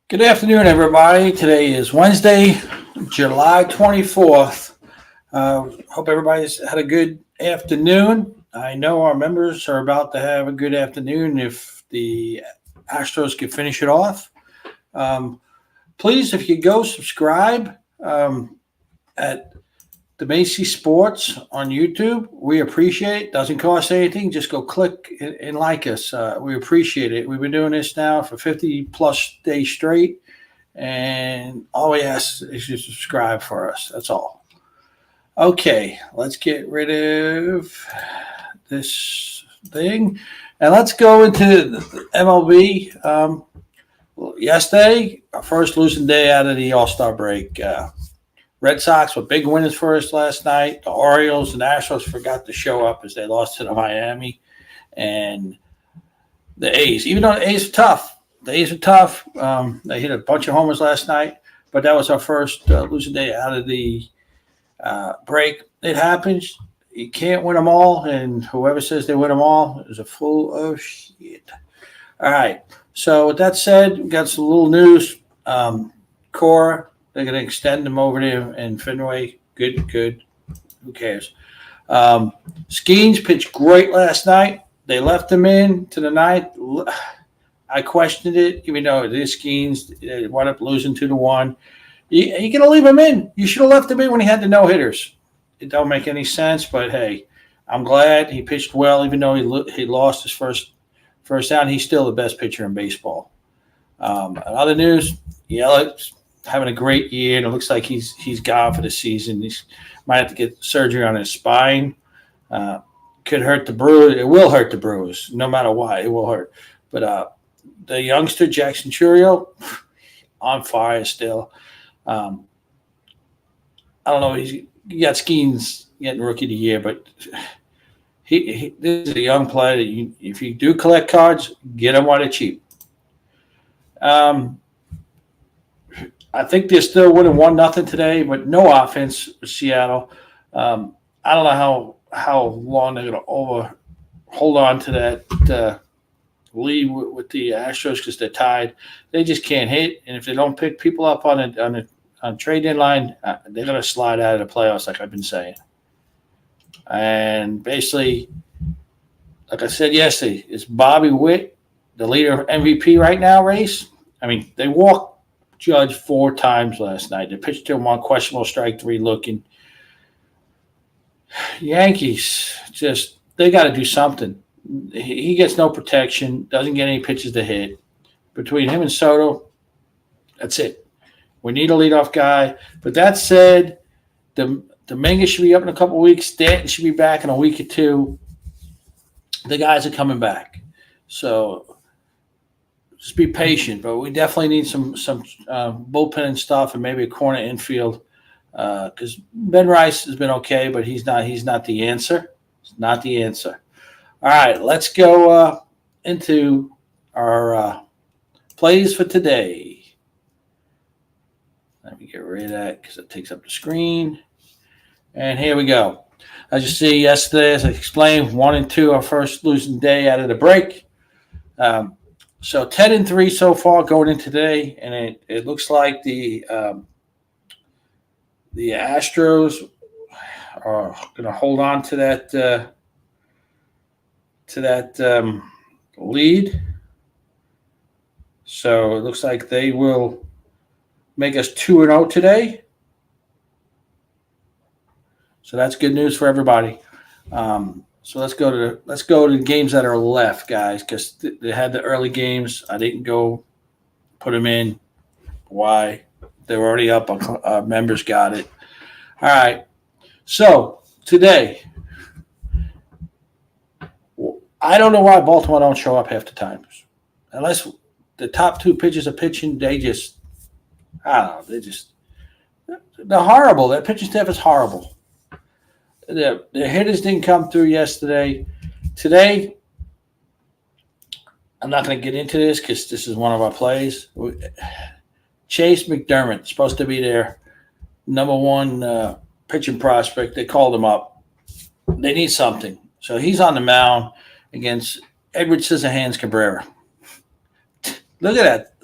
Good afternoon, everybody. Today is Wednesday, July 24th. Hope everybody's had a good afternoon. I know our members are about to have a good afternoon if the Astros can finish it off. Please, if you go subscribe at the Macy Sports on YouTube, we appreciate it. Doesn't cost anything. Just go click and like us. We appreciate it. We've been doing this now for 50 plus days straight, and all we ask is you subscribe for us. That's all. Okay, let's get rid of this thing, and let's go into the MLB. Yesterday, our first losing day out of the All-Star break. Red Sox were big winners for us last night. The Orioles and Astros forgot to show up as they lost to the Miami. And the A's, even though the A's are tough, they hit a bunch of homers last night, but that was our first losing day out of the break. It happens. You can't win them all, and whoever says they win them all is a fool of shit. All right. So with that said, we got some little news. Cora. They're going to extend them over there in Fenway. Good. Who cares? Skeens pitched great last night. They left him in to the ninth. I questioned it, even though it is Skeens. They wound up losing 2-1. You're going to leave him in. You should have left him in when he had the no-hitters. It don't make any sense, but hey, I'm glad he pitched well, even though he lost his first out. He's still the best pitcher in baseball. Other news, Yelich having a great year, and it looks like he's gone for the season. He might have to get surgery on his spine. Could hurt the Brewers. It will hurt the Brewers, no matter what. It will hurt. But the youngster, Jackson Churio, on fire still. I don't know. He got Skeens getting Rookie of the Year, but this is a young player that if you do collect cards, get them while they're cheap. I think they're still winning 1-0 today, but no offense for Seattle. I don't know how long they're going to hold on to that lead with the Astros because they're tied. They just can't hit, and if they don't pick people up on trade deadline, they're going to slide out of the playoffs, like I've been saying. And basically, like I said yesterday, it's Bobby Witt, the leader of MVP right now race. I mean, they walked Judge 4 times last night. They pitched to him on questionable strike 3 looking. Yankees, they got to do something. He gets no protection, doesn't get any pitches to hit. Between him and Soto, that's it. We need a leadoff guy. But that said, Dominguez should be up in a couple of weeks. Stanton should be back in a week or 2. The guys are coming back. So just be patient, but we definitely need some bullpen and stuff, and maybe a corner infield. Because Ben Rice has been okay, but he's not the answer. It's not the answer. All right, let's go into our plays for today. Let me get rid of that because it takes up the screen. And here we go. As you see yesterday, as I explained, 1 and 2, our first losing day out of the break. So 10-3 so far going in today, and it looks like the Astros are going to hold on to that lead. So it looks like they will make us 2-0 today. So that's good news for everybody. So let's go to the games that are left, guys, because they had the early games. I didn't go put them in. Why? They were already up. Our members got it. All right. So today, I don't know why Baltimore don't show up half the time. Unless the top 2 pitchers are pitching, I don't know. They're horrible. That pitching staff is horrible. The hitters didn't come through yesterday. Today, I'm not going to get into this because this is one of our plays. Chase McDermott, supposed to be their number 1 pitching prospect. They called him up. They need something. So he's on the mound against Edward Scissorhands Cabrera. Look at that.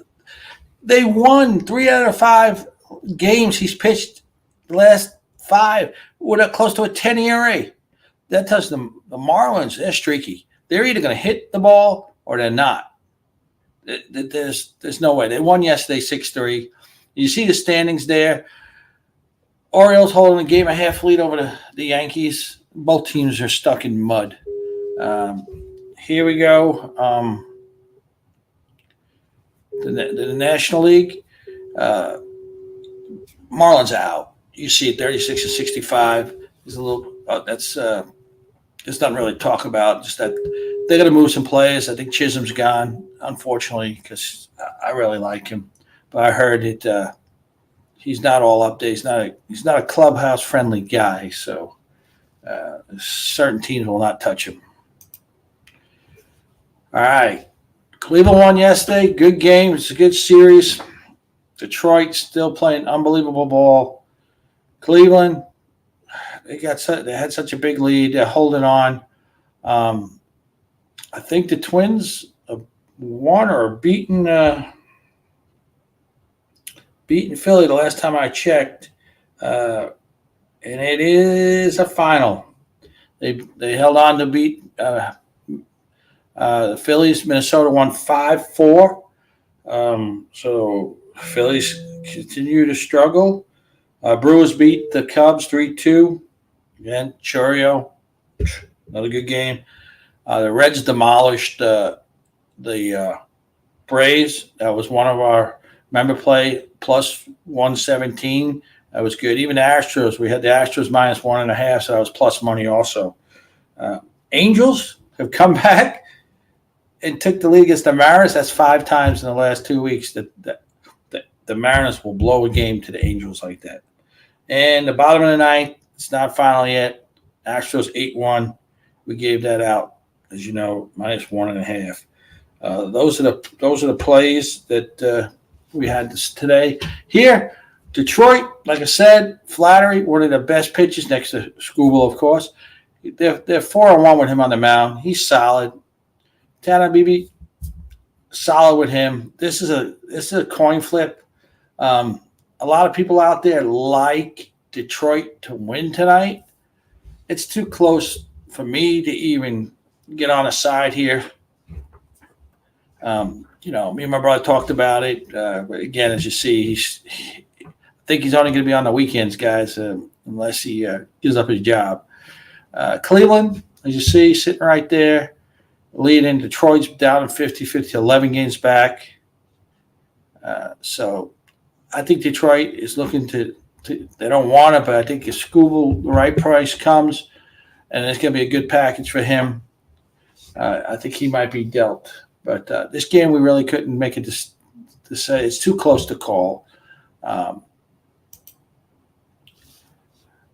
They won 3 out of 5 games he's pitched the last 5 with a close to a 10 ERA. That tells them the Marlins, they're streaky. They're either going to hit the ball or they're not. There's no way. They won yesterday 6-3. You see the standings there. Orioles holding a game and a half lead over the Yankees. Both teams are stuck in mud. Here we go. The National League. Marlins out. You see it 36-65. There's a little. That's there's nothing really to talk about. Just that they're going to move some players. I think Chisholm's gone, unfortunately, because I really like him. But I heard it. He's not all up there. He's not a clubhouse friendly guy. So certain teams will not touch him. All right, Cleveland won yesterday. Good game. It's a good series. Detroit still playing unbelievable ball. Cleveland, they had such a big lead. They're holding on. I think the Twins won or beaten Philly the last time I checked, and it is a final. They held on to beat the Phillies. Minnesota won 5-4. So Phillies continue to struggle. Brewers beat the Cubs 3-2. Again, Churio, another good game. The Reds demolished the Braves. That was one of our member play, plus 117. That was good. Even the Astros, we had the Astros minus 1.5, so that was plus money also. Angels have come back and took the lead against the Mariners. That's 5 times in the last 2 weeks that the Mariners will blow a game to the Angels like that. And the bottom of the ninth, it's not final yet. Astros 8-1. We gave that out, as you know, minus 1.5. Those are the plays that we had today. Here, Detroit, like I said, Flattery, one of the best pitchers next to Skubal, of course. They're 4-1 with him on the mound. He's solid. Tanabibi, solid with him. This is a coin flip. A lot of people out there like Detroit to win tonight. It's too close for me to even get on a side here. Me and my brother talked about it. But again, as you see, I think he's only going to be on the weekends, guys, unless he gives up his job. Cleveland, as you see, sitting right there, leading. Detroit's down in 50, 11 games back. So I think Detroit is looking to they don't want it, but I think if Skubal, the right price comes, and it's going to be a good package for him, I think he might be dealt. But this game, we really couldn't make it to say. It's too close to call. I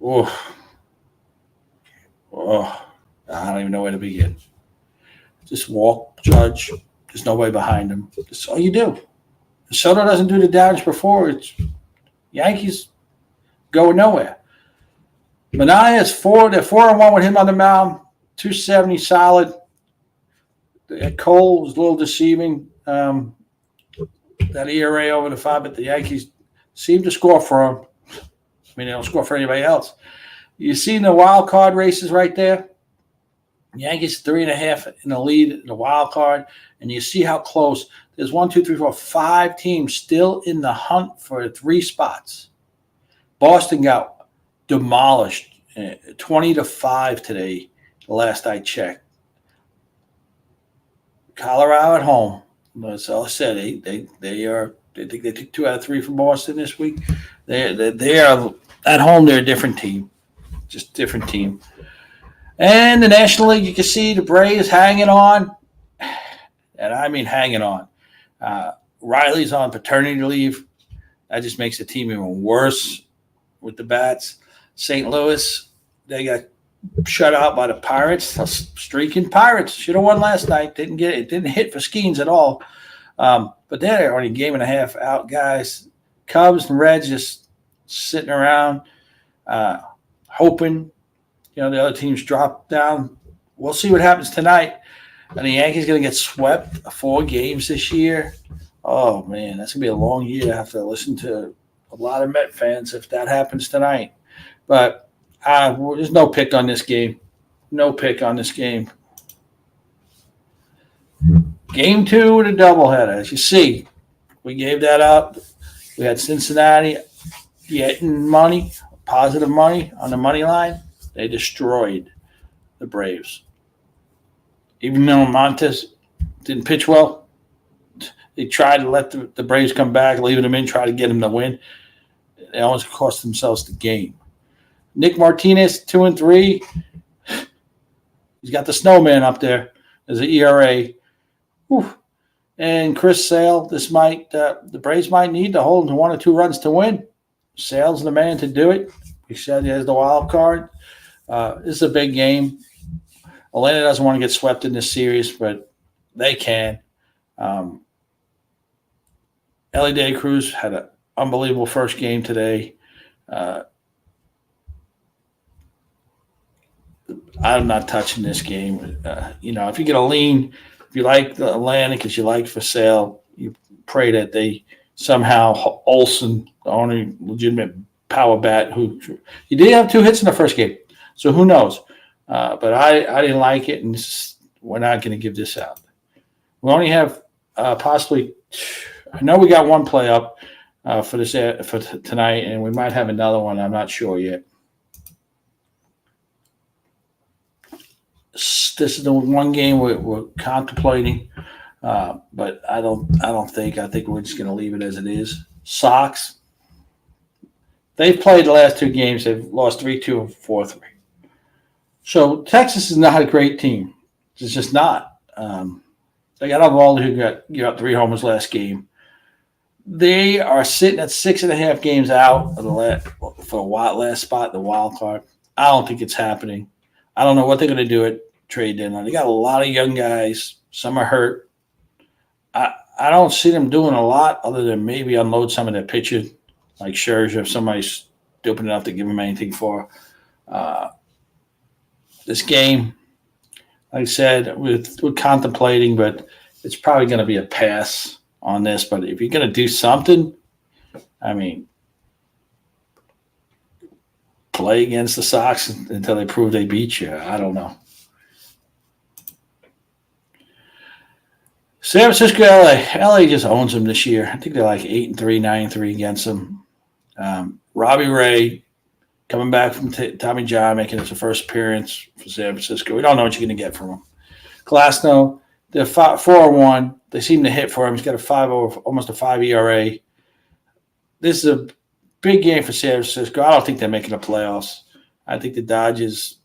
don't even know where to begin. Just walk, judge. There's no way behind him. That's all you do. If Soto doesn't do the damage before, it's Yankees going nowhere. Manaea is 4. They're 4-1 with him on the mound. 270 solid. Cole was a little deceiving. That ERA over the 5, but the Yankees seem to score for him. I mean, they don't score for anybody else. You see the wild card races right there? Yankees 3.5 in the lead in the wild card, and you see how close. There's 5 teams still in the hunt for 3 spots. Boston got demolished 20-5 today, the last I checked. Colorado at home. As I said, they think they took 2 out of 3 from Boston this week. They are at home. They're a different team, just different team. And the National League, you can see the Braves hanging on, and I mean hanging on. Riley's on paternity leave. That just makes the team even worse with the bats. St. Louis, they got shut out by the Pirates. Streaking Pirates. Should have won last night. Didn't get it. Didn't hit for Skeens at all. But they're only a game and a half out, guys. Cubs and Reds just sitting around, hoping, the other teams drop down. We'll see what happens tonight. And the Yankees going to get swept 4 games this year. Oh man, that's gonna be a long year. I have to listen to a lot of Met fans if that happens tonight. But there's no pick on this game. No pick on this game. Game two with a doubleheader. As you see, we gave that up. We had Cincinnati getting money, positive money on the money line. They destroyed the Braves. Even though Montes didn't pitch well, they tried to let the Braves come back, leaving them in, try to get them to win. They almost cost themselves the game. Nick Martinez, 2-3. He's got the snowman up there as an ERA. Whew. And Chris Sale, the Braves might need to hold to 1 or 2 runs to win. Sale's the man to do it. He said he has the wild card. This is a big game. Atlanta doesn't want to get swept in this series, but they can. Ellie De Cruz had an unbelievable first game today. I'm not touching this game. If you get a lean, if you like the Atlanta because you like for sale, you pray that they somehow Olsen, the only legitimate power bat, who he did have 2 hits in the first game, so who knows? But I didn't like it, and we're not going to give this out. We only have possibly. I know we got 1 play up for tonight, and we might have another one. I'm not sure yet. This is the one game we're contemplating, but I don't think. I think we're just going to leave it as it is. Sox. They've played the last 2 games. They've lost 3-2 and 4-3. So Texas is not a great team. It's just not. They got Evaldi who got 3 homers last game. They are sitting at 6.5 games out of for a last spot in the wild card. I don't think it's happening. I don't know what they're going to do at trade deadline. They got a lot of young guys. Some are hurt. I don't see them doing a lot other than maybe unload some of their pitchers, like Scherzer, if somebody's stupid enough to give them anything for. This game, like I said, we're contemplating, but it's probably going to be a pass on this. But if you're going to do something, I mean, play against the Sox until they prove they beat you. I don't know. San Francisco, LA. LA just owns them this year. I think they're like 8-3, 9-3 against them. Robbie Ray coming back from Tommy John, making his first appearance for San Francisco. We don't know what you're going to get from him. Glasnow, they're 4-1. They seem to hit for him. He's got almost a 5 ERA. This is a big game for San Francisco. I don't think they're making the playoffs. I think the Dodgers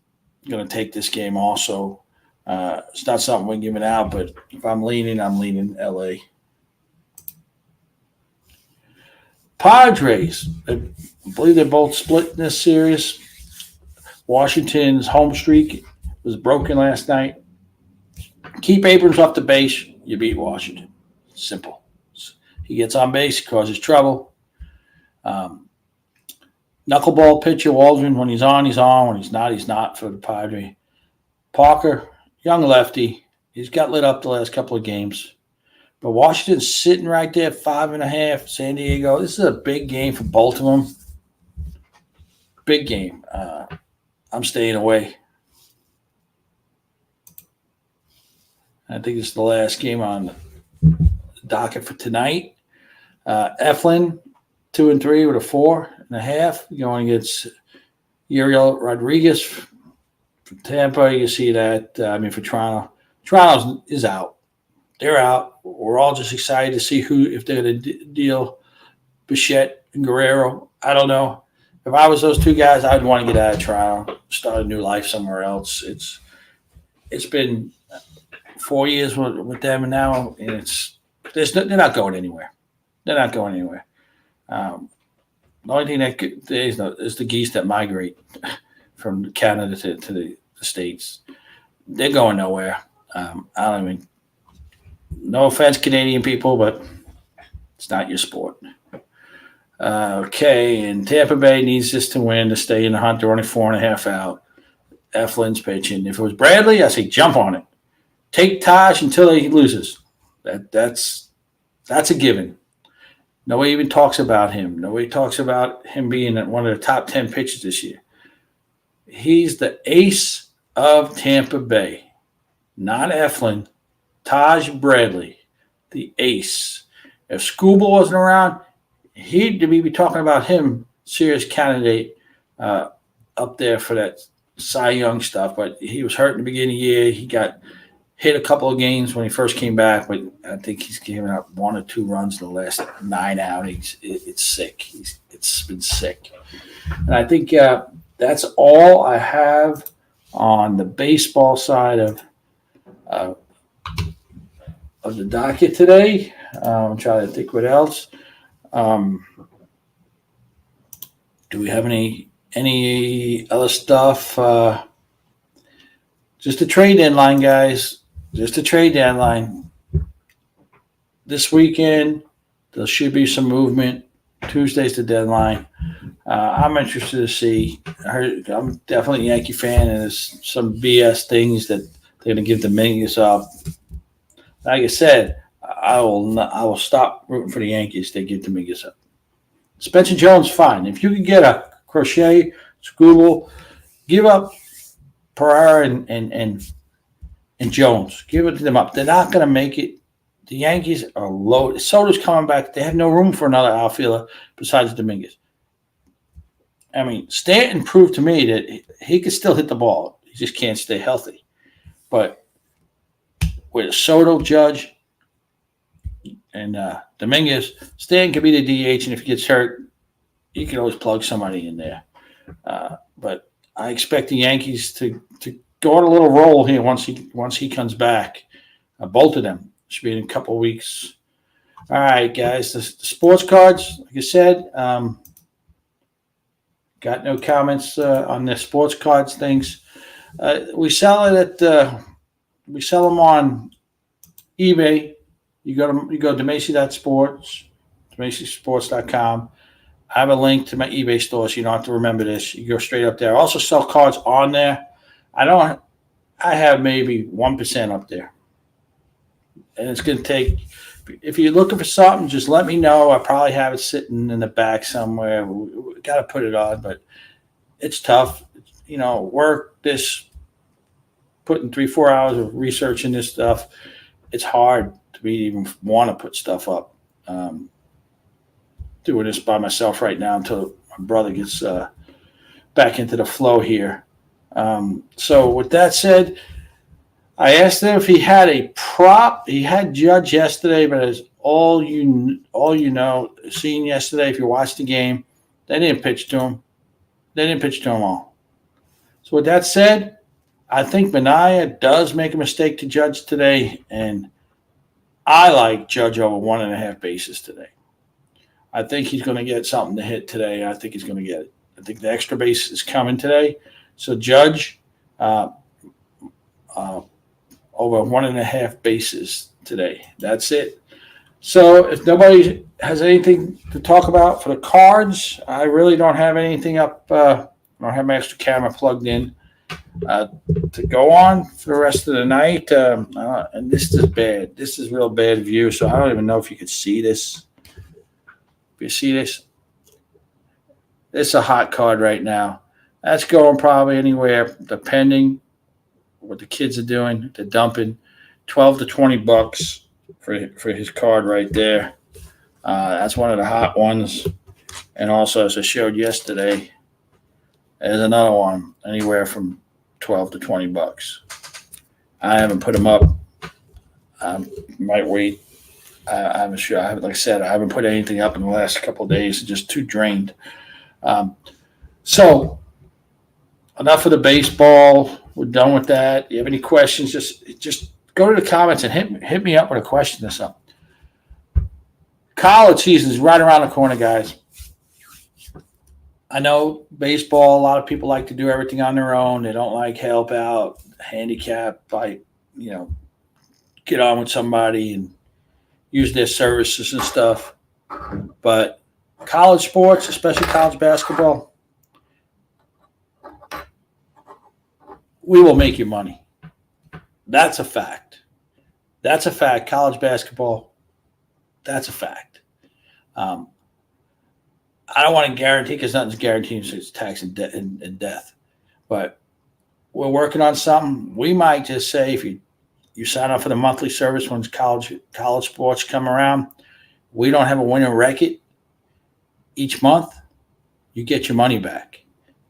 are going to take this game also. It's not something we're giving out, but if I'm leaning LA. Padres, I believe they're both split in this series. Washington's home streak was broken last night. Keep Abrams off the base, you beat Washington. Simple. He gets on base, he causes trouble. Knuckleball pitcher Waldron, when he's on, he's on. When he's not for the Padres. Parker, young lefty. He's got lit up the last couple of games. But Washington's sitting right there, 5.5. San Diego. This is a big game for both of them. Big game. I'm staying away. I think it's the last game on the docket for tonight. Eflin, 2-3 with a 4.5. Going against Uriel Rodriguez for Tampa. You see that. For Toronto. Toronto is out. They're out. We're all just excited to see if they're going to deal Bichette and Guerrero. I don't know. If I was those 2 guys, I'd want to get out of Toronto, start a new life somewhere else. It's been 4 years with them, and now they're not going anywhere. They're not going anywhere. The only thing that is the geese that migrate from Canada to the States. They're going nowhere. No offense, Canadian people, but it's not your sport. Okay, and Tampa Bay needs this to win to stay in the hunt. They're only 4.5 out. Eflin's pitching. If it was Bradley, I say jump on it. Take Taj until he loses. That's That's a given. Nobody even talks about him. Nobody talks about him being one of the top 10 pitchers this year. He's the ace of Tampa Bay, not Eflin. Taj Bradley, the ace. If Scooble wasn't around, he'd be talking about him, serious candidate up there for that Cy Young stuff. But he was hurt in the beginning of the year. He got hit a couple of games when he first came back, but I think he's given up 1 or 2 runs in the last 9 outings. It's sick. It's been sick. And I think that's all I have on the baseball side of the docket today. I'm trying to think what else. Do we have any other stuff? Just a trade deadline, guys. Just a trade deadline. This weekend, there should be some movement. Tuesday's the deadline. I'm interested to see. I'm definitely a Yankee fan, and there's some BS things that they're going to give Dominguez up. Like I said, I will stop rooting for the Yankees. They give Dominguez up. Spencer Jones, fine. If you can get a Crochet, Scooble, give up Pereira and Jones. Give it to them up. They're not going to make it. The Yankees are low. Soto's coming back. They have no room for another outfielder besides Dominguez. I mean, Stanton proved to me that he could still hit the ball. He just can't stay healthy. But with Soto, Judge, and Dominguez, Stanton could be the DH, and if he gets hurt, you can always plug somebody in there. But I expect the Yankees to go on a little roll here once he comes back. Both of them should be in a couple of weeks. All right, guys. The sports cards, like I said, got no comments on the sports cards things. We sell we sell them on eBay. You go to Macy.sports, MacySports.com. I have a link to my eBay store, so you don't have to remember this. You go straight up there. I also sell cards on there. I have maybe 1% up there. And it's going to take, if you're looking for something, just let me know. I probably have it sitting in the back somewhere. We got to put it on, but it's tough. Work this, putting 3-4 hours of researching this stuff. It's hard to even want to put stuff up. Doing this by myself right now until my brother gets back into the flow here. So with that said, I asked him if he had a prop. He had Judge yesterday, but as all you seen yesterday, if you watched the game, they didn't pitch to him. They didn't pitch to him all. So with that said, I think Minaya does make a mistake to Judge today, and I like Judge over 1.5 bases today. I think he's going to get something to hit today. I think he's going to get it. I think the extra base is coming today. So Judge over 1.5 bases today. That's it. So if nobody has anything to talk about for the cards, I really don't have anything up. I don't have my extra camera plugged in to go on for the rest of the night. And this is bad. This is real bad view, so I don't even know if you could see this. If you see this, it's a hot card right now. That's going probably anywhere, depending what the kids are doing. They're dumping $12 to $20 for his card right there. That's one of the hot ones. And also, as I showed yesterday, there's another one, anywhere from $12 to $20. I haven't put them up. I might wait. I'm sure. Like I said, I haven't put anything up in the last couple of days. It's just too drained. So enough of the baseball. We're done with that. You have any questions? Just go to the comments and hit me up with a question or something. College season is right around the corner, guys. I know baseball, a lot of people like to do everything on their own. They don't like help out, handicap, get on with somebody and use their services and stuff. But college sports, especially college basketball, we will make you money. That's a fact. That's a fact. College basketball, That's a fact. I don't want to guarantee because nothing's guaranteed. So it's tax and death. But we're working on something. We might just say if you sign up for the monthly service when college sports come around, we don't have a winning record each month, you get your money back.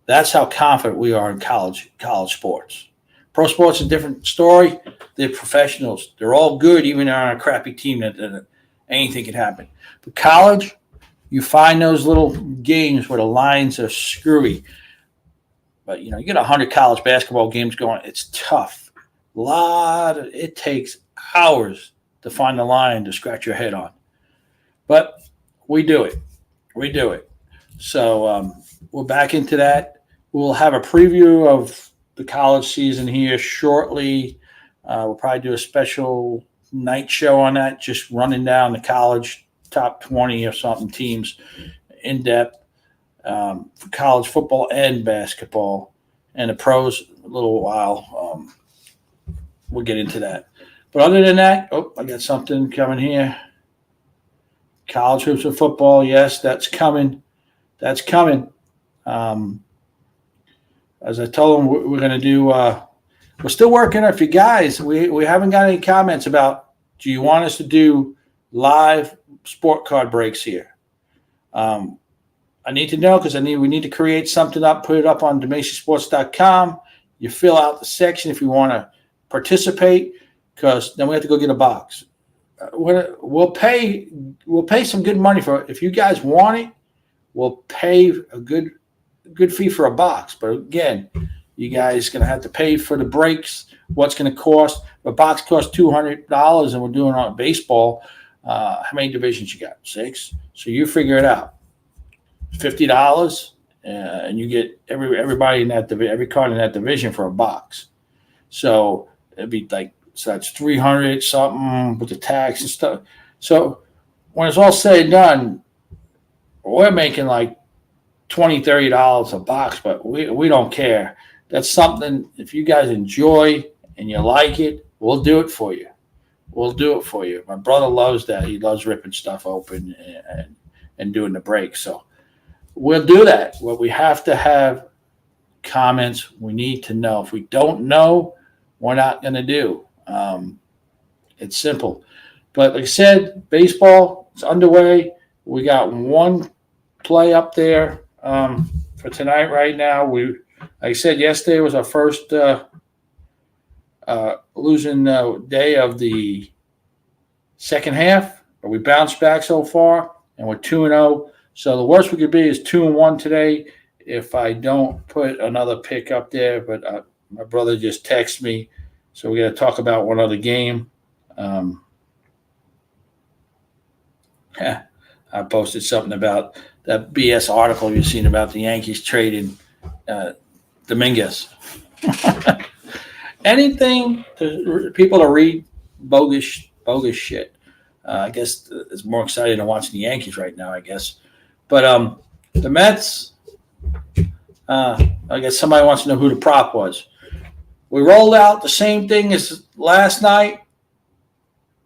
That's how confident we are in college sports. Pro sports is a different story. They're professionals. They're all good, even on a crappy team that anything can happen. But college, you find those little games where the lines are screwy. But, you get 100 college basketball games going. It's tough. It takes hours to find the line to scratch your head on. But we do it. So we're back into that. We'll have a preview of the college season here shortly. We'll probably do a special night show on that, just running down the college top 20 or something teams in depth for college football and basketball. And the pros, a little while. We'll get into that. But other than that, I got something coming here. College hoops and football, yes, that's coming. As I told them, we're going to do. We're still working. If you guys, we haven't got any comments about. Do you want us to do live sport card breaks here? I need to know because we need to create something up, put it up on DeMacySports.com. You fill out the section if you want to participate, because then we have to go get a box. We'll pay some good money for it. If you guys want it, we'll pay a good fee for a box. But again, you guys going to have to pay for the breaks. What's going to cost? A box costs $200, and we're doing it on baseball. How many divisions you got? 6. So you figure it out. $50, and you get everybody in that every card in that division for a box. So it'd be that's $300 something with the tax and stuff. So when it's all said and done, we're making like $20, $30 a box, but we don't care. That's something, if you guys enjoy and you like it, we'll do it for you. My brother loves that. He loves ripping stuff open and doing the break. So we'll do that. Well, we have to have comments. We need to know. If we don't know, we're not going to do. It's simple. But like I said, baseball is underway. We got one play up there for tonight right now. Like I said, yesterday was our first losing day of the second half. But we bounced back so far, and we're 2-0. So the worst we could be is 2-1 today if I don't put another pick up there. But my brother just texted me, so we got to talk about one other game. I posted something about that BS article you've seen about the Yankees trading Dominguez. Anything to people to read bogus shit. I guess it's more exciting than watching the Yankees right now, I guess. But the Mets, I guess somebody wants to know who the prop was. We rolled out the same thing as last night.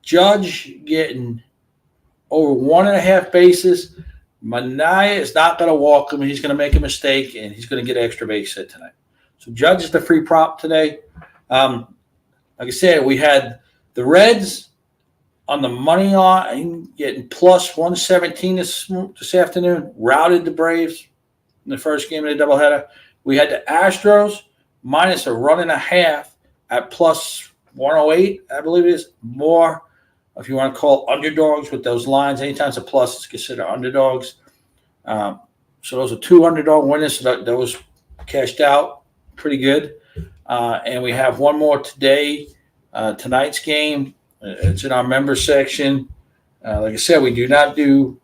Judge getting over 1.5 bases. Manaea is not going to walk him. He's going to make a mistake, and he's going to get an extra base hit tonight. So Judge is the free prop today. Like I said, we had the Reds on the money line getting plus 117 this afternoon. Routed the Braves in the first game of the doubleheader. We had the Astros minus a 1.5 at plus 108, I believe it is. More, if you want to call underdogs with those lines. Anytime it's a plus, it's considered underdogs. So those are 2 underdog winners. So those cashed out pretty good. And we have one more today, tonight's game. It's in our member section. Like I said, we've not been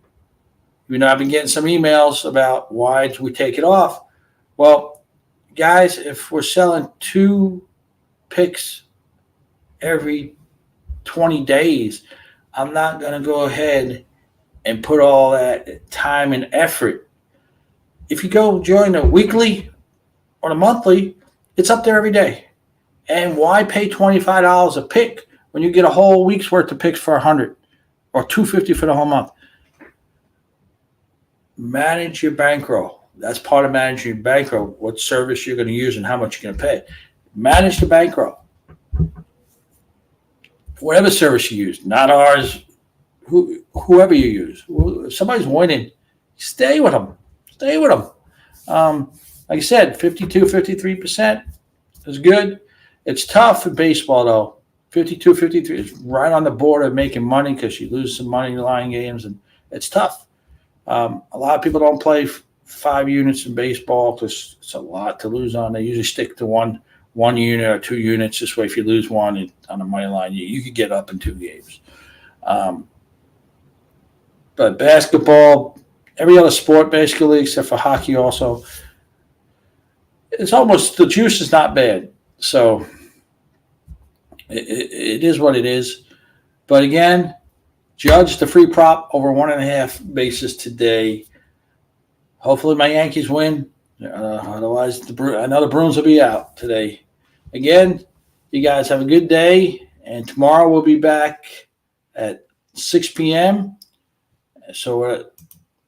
getting some emails about why we take it off. Well, guys, if we're selling 2 picks every 20 days, I'm not going to go ahead and put all that time and effort. If you go join the weekly or the monthly, it's up there every day. And why pay $25 a pick when you get a whole week's worth of picks for $100 or $250 for the whole month. Manage your bankroll. That's part of managing your bankroll. What service you're going to use and how much you're going to pay. Manage the bankroll. Whatever service you use, not ours. Whoever you use. If somebody's winning, stay with them. Stay with them. Like I said, 53% is good. It's tough in baseball, though. 53 is right on the border of making money because you lose some money in line games, and it's tough. A lot of people don't play 5 units in baseball because it's a lot to lose on. They usually stick to one unit or 2 units. This way, if you lose one on the money line, you could get up in 2 games. But basketball, every other sport basically, except for hockey also, it's almost, the juice is not bad. So it is what it is. But again, judge the free prop over 1.5 bases today. Hopefully my Yankees win. Otherwise, I know the Bruins will be out today. Again, you guys have a good day. And tomorrow we'll be back at 6 p.m. So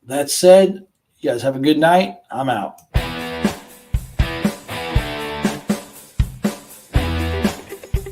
that said, you guys have a good night. I'm out.